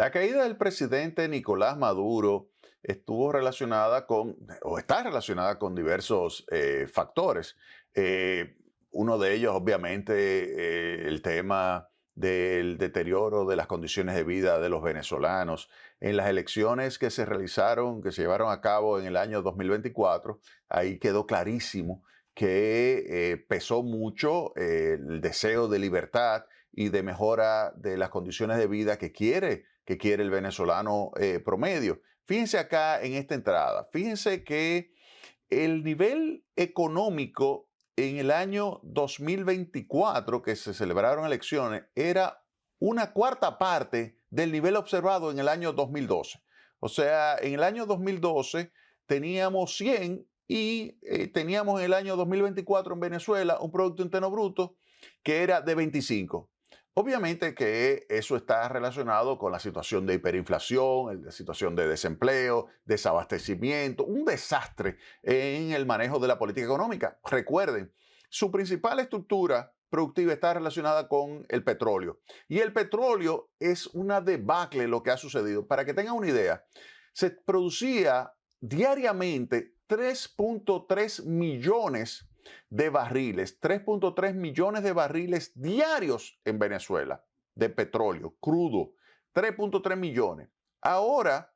La caída del presidente Nicolás Maduro estuvo relacionada con, o está relacionada con diversos factores. Eh, Uno de ellos, obviamente, el tema del deterioro de las condiciones de vida de los venezolanos. En las elecciones que se realizaron, que se llevaron a cabo en el año 2024, ahí quedó clarísimo que pesó mucho el deseo de libertad y de mejora de las condiciones de vida que quiere el venezolano promedio. Fíjense acá en esta entrada, fíjense que el nivel económico en el año 2024, que se celebraron elecciones, era una cuarta parte del nivel observado en el año 2012. O sea, en el año 2012 teníamos 100 y teníamos en el año 2024 en Venezuela un Producto Interno Bruto que era de 25. Obviamente que eso está relacionado con la situación de hiperinflación, la situación de desempleo, desabastecimiento, un desastre en el manejo de la política económica. Recuerden, su principal estructura productiva está relacionada con el petróleo. Y el petróleo es una debacle lo que ha sucedido. Para que tengan una idea, se producía diariamente 3.3 millones de barriles, 3.3 millones de barriles diarios en Venezuela de petróleo crudo, 3.3 millones. Ahora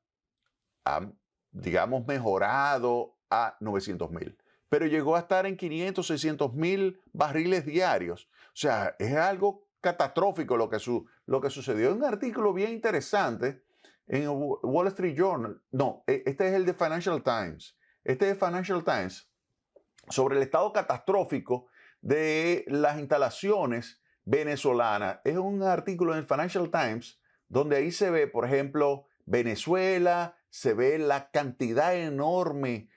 han, digamos, mejorado a 900.000, pero llegó a estar en 500, 600.000 barriles diarios. O sea, es algo catastrófico lo que sucedió. Un artículo bien interesante en el Wall Street Journal. No, este es el de Financial Times. Este es Financial Times sobre el estado catastrófico de las instalaciones venezolanas. Es un artículo en el Financial Times donde ahí se ve, por ejemplo, Venezuela, se ve la cantidad enorme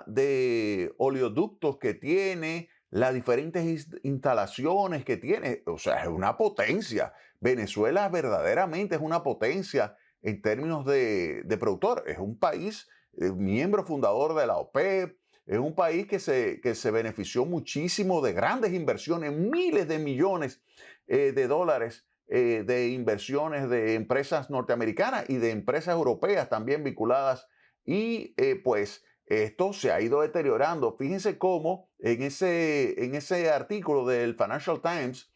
de oleoductos que tiene, las diferentes instalaciones que tiene. O sea, es una potencia. Venezuela verdaderamente es una potencia en términos de productor. Es un país miembro fundador de la OPEP. Es un país que se benefició muchísimo de grandes inversiones, miles de millones de dólares de inversiones de empresas norteamericanas y de empresas europeas también vinculadas. Y pues esto se ha ido deteriorando. Fíjense cómo en ese artículo del Financial Times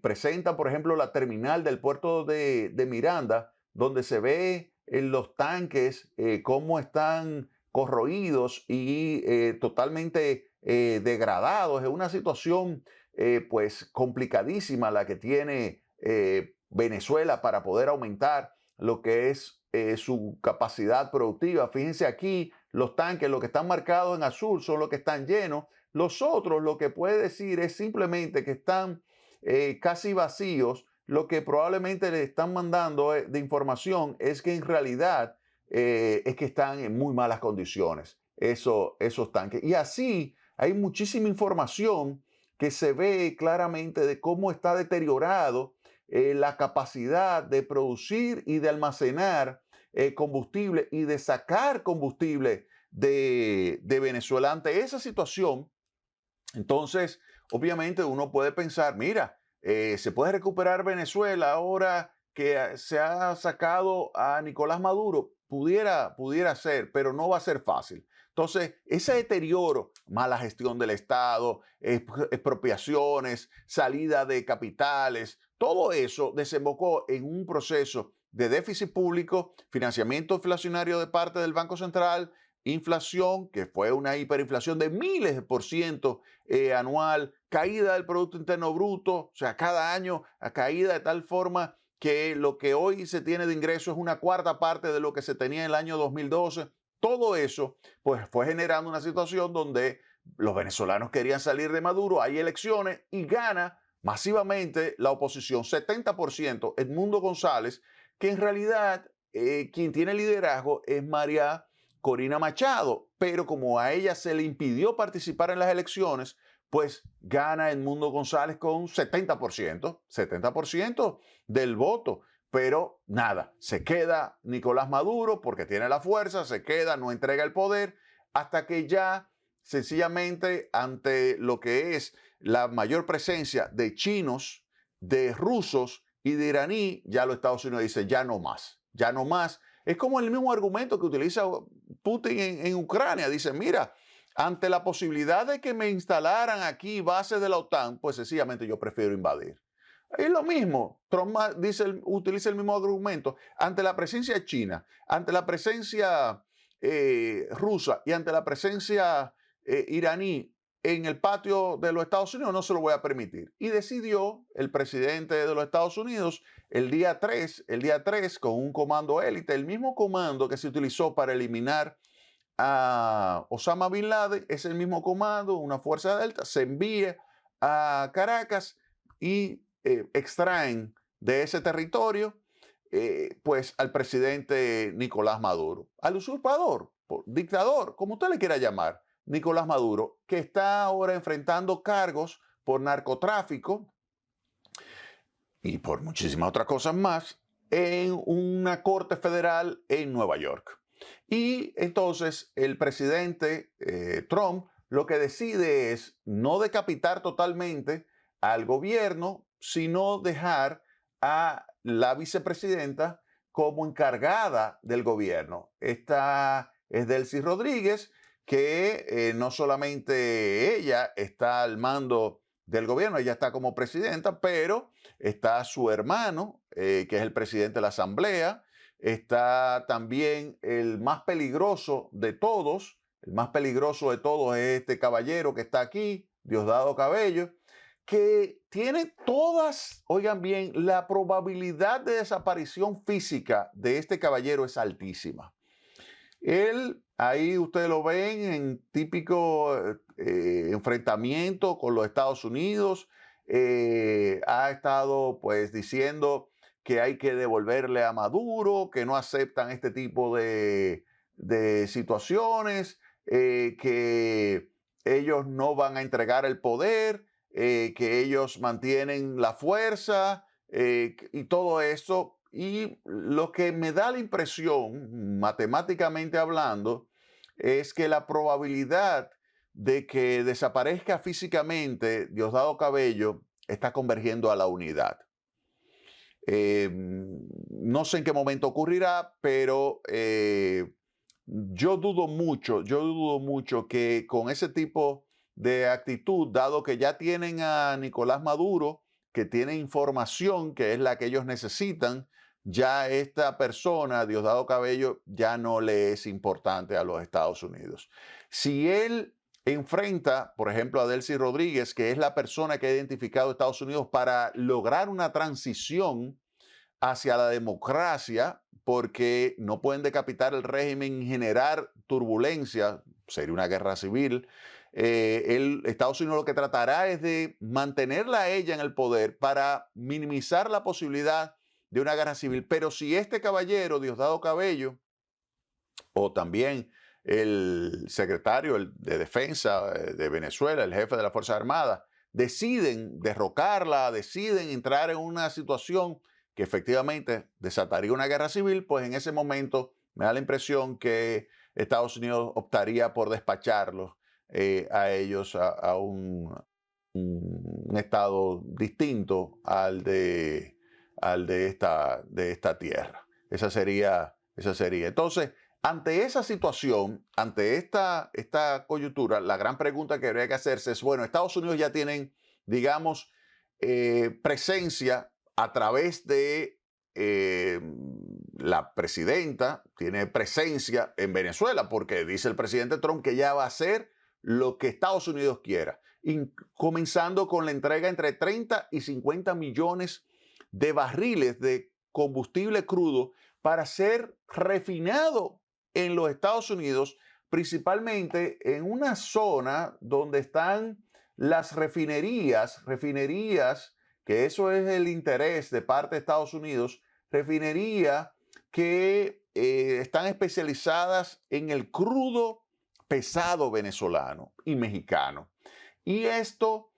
presenta, por ejemplo, la terminal del puerto de Miranda, donde se ve en los tanques cómo están corroídos y totalmente degradados. Es una situación pues complicadísima la que tiene Venezuela para poder aumentar lo que es su capacidad productiva. Fíjense aquí, los tanques, los que están marcados en azul son los que están llenos. Los otros, lo que puede decir es simplemente que están casi vacíos. Lo que probablemente le están mandando de información es que en realidad es que están en muy malas condiciones esos tanques. Y así hay muchísima información que se ve claramente de cómo está deteriorado la capacidad de producir y de almacenar combustible y de sacar combustible de Venezuela. Ante esa situación, entonces, obviamente uno puede pensar, mira, se puede recuperar Venezuela ahora que se ha sacado a Nicolás Maduro. Pudiera ser, pero no va a ser fácil. Entonces, ese deterioro, mala gestión del Estado, expropiaciones, salida de capitales, todo eso desembocó en un proceso de déficit público, financiamiento inflacionario de parte del Banco Central, inflación, que fue una hiperinflación de miles de por ciento anual, caída del Producto Interno Bruto, o sea, cada año a caída de tal forma que lo que hoy se tiene de ingreso es una cuarta parte de lo que se tenía en el año 2012. Todo eso pues fue generando una situación donde los venezolanos querían salir de Maduro, hay elecciones y gana masivamente la oposición, 70%, Edmundo González, que en realidad quien tiene liderazgo es María Corina Machado, pero como a ella se le impidió participar en las elecciones, pues gana Edmundo González con 70% del voto. Pero nada, se queda Nicolás Maduro porque tiene la fuerza, se queda, no entrega el poder, hasta que ya sencillamente ante lo que es la mayor presencia de chinos, de rusos y de iraní, ya los Estados Unidos dicen, ya no más, ya no más. Es como el mismo argumento que utiliza Putin en Ucrania. Dice, mira, ante la posibilidad de que me instalaran aquí bases de la OTAN, pues sencillamente yo prefiero invadir. Es lo mismo. Trump dice, utiliza el mismo argumento. Ante la presencia china, ante la presencia rusa y ante la presencia iraní en el patio de los Estados Unidos, no se lo voy a permitir. Y decidió el presidente de los Estados Unidos el día 3, con un comando élite, el mismo comando que se utilizó para eliminar a Osama Bin Laden, es el mismo comando, una fuerza delta, se envía a Caracas y extraen de ese territorio pues al presidente Nicolás Maduro, al usurpador, dictador, como usted le quiera llamar, Nicolás Maduro, que está ahora enfrentando cargos por narcotráfico y por muchísimas otras cosas más en una corte federal en Nueva York. Y entonces el presidente Trump lo que decide es no decapitar totalmente al gobierno, sino dejar a la vicepresidenta como encargada del gobierno. Esta es Delcy Rodríguez, que no solamente ella está al mando del gobierno, ella está como presidenta, pero está su hermano, que es el presidente de la Asamblea, está también el más peligroso de todos, el más peligroso de todos es este caballero que está aquí, Diosdado Cabello, que tiene todas, oigan bien, la probabilidad de desaparición física de este caballero es altísima. Él, ahí ustedes lo ven en típico enfrentamiento con los Estados Unidos, ha estado pues diciendo que hay que devolverle a Maduro, que no aceptan este tipo de situaciones, que ellos no van a entregar el poder, que ellos mantienen la fuerza y todo eso. Y lo que me da la impresión, matemáticamente hablando, es que la probabilidad de que desaparezca físicamente Diosdado Cabello está convergiendo a la unidad. No sé en qué momento ocurrirá, pero yo dudo mucho que con ese tipo de actitud, dado que ya tienen a Nicolás Maduro, que tiene información que es la que ellos necesitan, ya esta persona, Diosdado Cabello, ya no le es importante a los Estados Unidos. Si él enfrenta, por ejemplo, a Delcy Rodríguez, que es la persona que ha identificado a Estados Unidos para lograr una transición hacia la democracia, porque no pueden decapitar el régimen y generar turbulencia, sería una guerra civil. Estados Unidos lo que tratará es de mantenerla a ella en el poder para minimizar la posibilidad de una guerra civil. Pero si este caballero, Diosdado Cabello, o también el secretario de Defensa de Venezuela, el jefe de las Fuerzas Armadas, deciden derrocarla, deciden entrar en una situación que efectivamente desataría una guerra civil, pues en ese momento me da la impresión que Estados Unidos optaría por despacharlos a ellos a un estado distinto al de esta tierra. Esa sería. Entonces, ante esa situación, ante esta coyuntura, la gran pregunta que habría que hacerse es, bueno, Estados Unidos ya tienen, digamos, presencia a través de la presidenta, tiene presencia en Venezuela, porque dice el presidente Trump que ya va a hacer lo que Estados Unidos quiera, comenzando con la entrega entre 30 y 50 millones de barriles de combustible crudo para ser refinado en los Estados Unidos, principalmente en una zona donde están las refinerías, que eso es el interés de parte de Estados Unidos, refinerías que están especializadas en el crudo pesado venezolano y mexicano. Y esto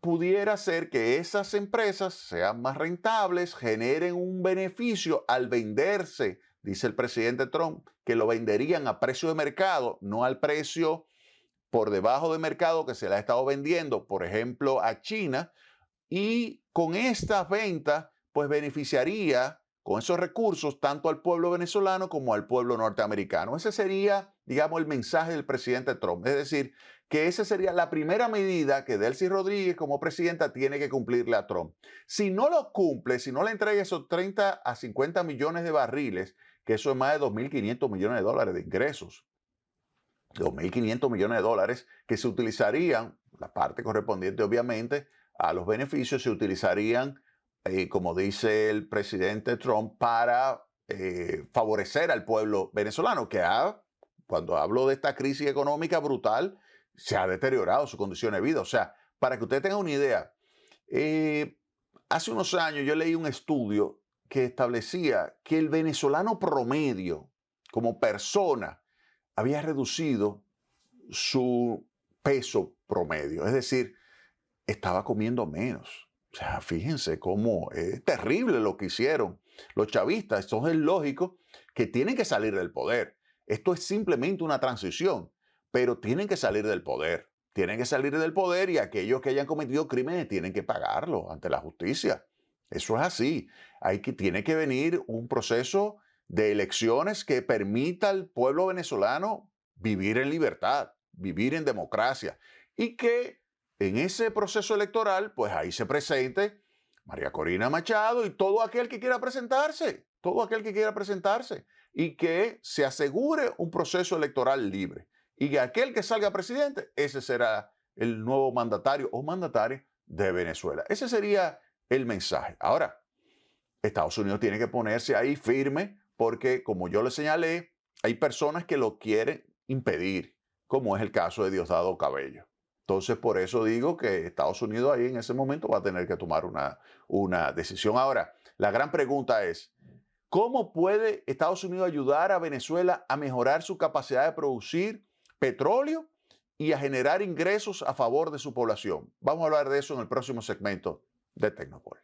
pudiera ser que esas empresas sean más rentables, generen un beneficio al venderse, dice el presidente Trump, que lo venderían a precio de mercado, no al precio por debajo de mercado que se le ha estado vendiendo, por ejemplo, a China. Y con estas ventas, pues beneficiaría con esos recursos tanto al pueblo venezolano como al pueblo norteamericano. Ese sería, digamos, el mensaje del presidente Trump. Es decir, que esa sería la primera medida que Delcy Rodríguez como presidenta tiene que cumplirle a Trump. Si no lo cumple, si no le entrega esos 30 a 50 millones de barriles, que eso es más de 2.500 millones de dólares de ingresos, 2.500 millones de dólares que se utilizarían, la parte correspondiente obviamente a los beneficios, se utilizarían, como dice el presidente Trump, para favorecer al pueblo venezolano, que cuando hablo de esta crisis económica brutal, se ha deteriorado su condición de vida. O sea, para que usted tenga una idea, hace unos años yo leí un estudio que establecía que el venezolano promedio, como persona, había reducido su peso promedio. Es decir, estaba comiendo menos. O sea, fíjense cómo es terrible lo que hicieron los chavistas. Esto es lógico que tienen que salir del poder. Esto es simplemente una transición, pero tienen que salir del poder. Tienen que salir del poder y aquellos que hayan cometido crímenes tienen que pagarlo ante la justicia. Eso es así. Tiene que venir un proceso de elecciones que permita al pueblo venezolano vivir en libertad, vivir en democracia y que en ese proceso electoral, pues ahí se presente María Corina Machado y todo aquel que quiera presentarse, y que se asegure un proceso electoral libre y que aquel que salga presidente, ese será el nuevo mandatario o mandataria de Venezuela. Ese sería el mensaje. Ahora, Estados Unidos tiene que ponerse ahí firme porque, como yo le señalé, hay personas que lo quieren impedir, como es el caso de Diosdado Cabello. Entonces, por eso digo que Estados Unidos ahí en ese momento va a tener que tomar una decisión. Ahora, la gran pregunta es, ¿cómo puede Estados Unidos ayudar a Venezuela a mejorar su capacidad de producir petróleo y a generar ingresos a favor de su población? Vamos a hablar de eso en el próximo segmento de Tecnopol.